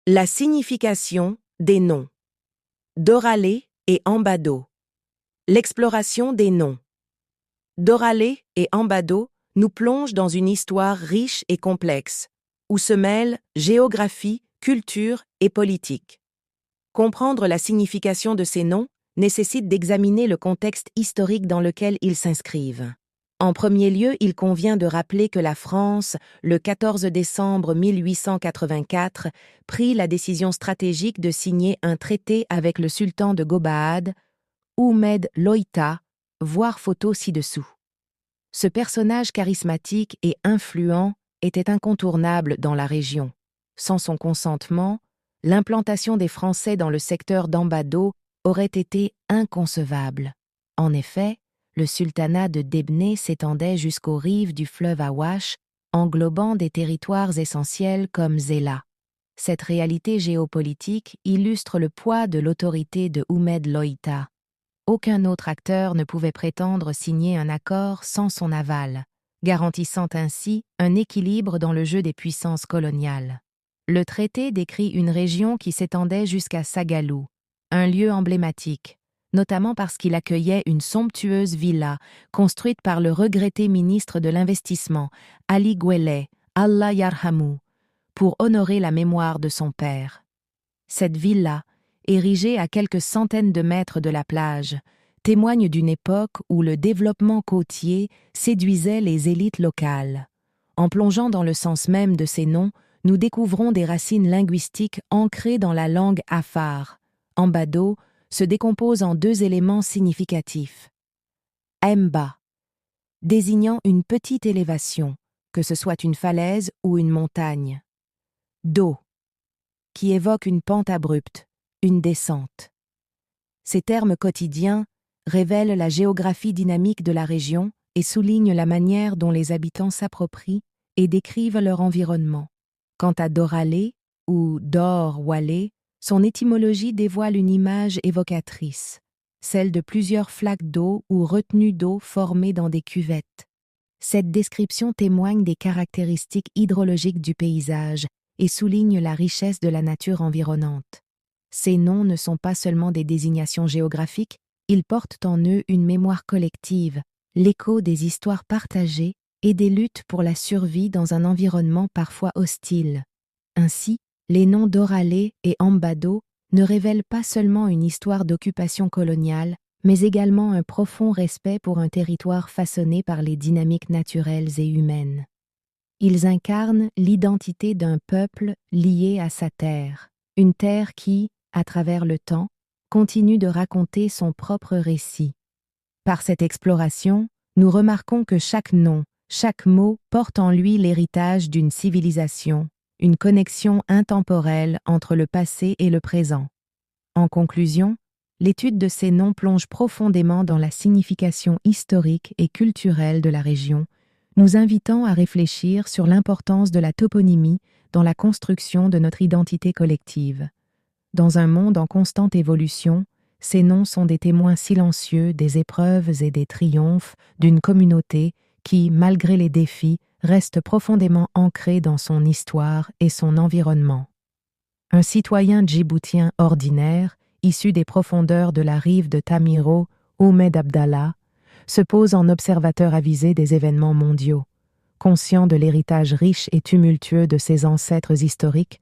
La signification des noms. Doralé et Ambado. L'exploration des noms. Doralé et Ambado nous plongent dans une histoire riche et complexe, où se mêlent géographie, culture et politique. Comprendre la signification de ces noms nécessite d'examiner le contexte historique dans lequel ils s'inscrivent. En premier lieu, il convient de rappeler que la France, le 14 décembre 1884, prit la décision stratégique de signer un traité avec le sultan de Gobahad, Oumed Loïta, voir photo ci-dessous. Ce personnage charismatique et influent était incontournable dans la région. Sans son consentement, l'implantation des Français dans le secteur d'Ambado aurait été inconcevable. En effet, le sultanat de Debnay s'étendait jusqu'aux rives du fleuve Awash, englobant des territoires essentiels comme Zéla. Cette réalité géopolitique illustre le poids de l'autorité de Oumed Loïta. Aucun autre acteur ne pouvait prétendre signer un accord sans son aval, garantissant ainsi un équilibre dans le jeu des puissances coloniales. Le traité décrit une région qui s'étendait jusqu'à Sagalou, un lieu emblématique, notamment parce qu'il accueillait une somptueuse villa construite par le regretté ministre de l'Investissement, Ali Gweleh, Allah Yarhamou, pour honorer la mémoire de son père. Cette villa, érigée à quelques centaines de mètres de la plage, témoigne d'une époque où le développement côtier séduisait les élites locales. En plongeant dans le sens même de ces noms, nous découvrons des racines linguistiques ancrées dans la langue afar. Ambado se décompose en deux éléments significatifs. Mba, désignant une petite élévation, que ce soit une falaise ou une montagne. Do, qui évoque une pente abrupte, une descente. Ces termes quotidiens révèlent la géographie dynamique de la région et soulignent la manière dont les habitants s'approprient et décrivent leur environnement. Quant à Doralé, ou Dor-Walé, son étymologie dévoile une image évocatrice, celle de plusieurs flaques d'eau ou retenues d'eau formées dans des cuvettes. Cette description témoigne des caractéristiques hydrologiques du paysage et souligne la richesse de la nature environnante. Ces noms ne sont pas seulement des désignations géographiques, ils portent en eux une mémoire collective, l'écho des histoires partagées et des luttes pour la survie dans un environnement parfois hostile. Ainsi, les noms Doralé et Ambado ne révèlent pas seulement une histoire d'occupation coloniale, mais également un profond respect pour un territoire façonné par les dynamiques naturelles et humaines. Ils incarnent l'identité d'un peuple lié à sa terre, une terre qui, à travers le temps, continue de raconter son propre récit. Par cette exploration, nous remarquons que chaque nom, chaque mot porte en lui l'héritage d'une civilisation, une connexion intemporelle entre le passé et le présent. En conclusion, l'étude de ces noms plonge profondément dans la signification historique et culturelle de la région, nous invitant à réfléchir sur l'importance de la toponymie dans la construction de notre identité collective. Dans un monde en constante évolution, ces noms sont des témoins silencieux des épreuves et des triomphes d'une communauté qui, malgré les défis, reste profondément ancrée dans son histoire et son environnement. Un citoyen djiboutien ordinaire, issu des profondeurs de la rive de Tamiro, Oumed Abdallah, se pose en observateur avisé des événements mondiaux. Conscient de l'héritage riche et tumultueux de ses ancêtres historiques,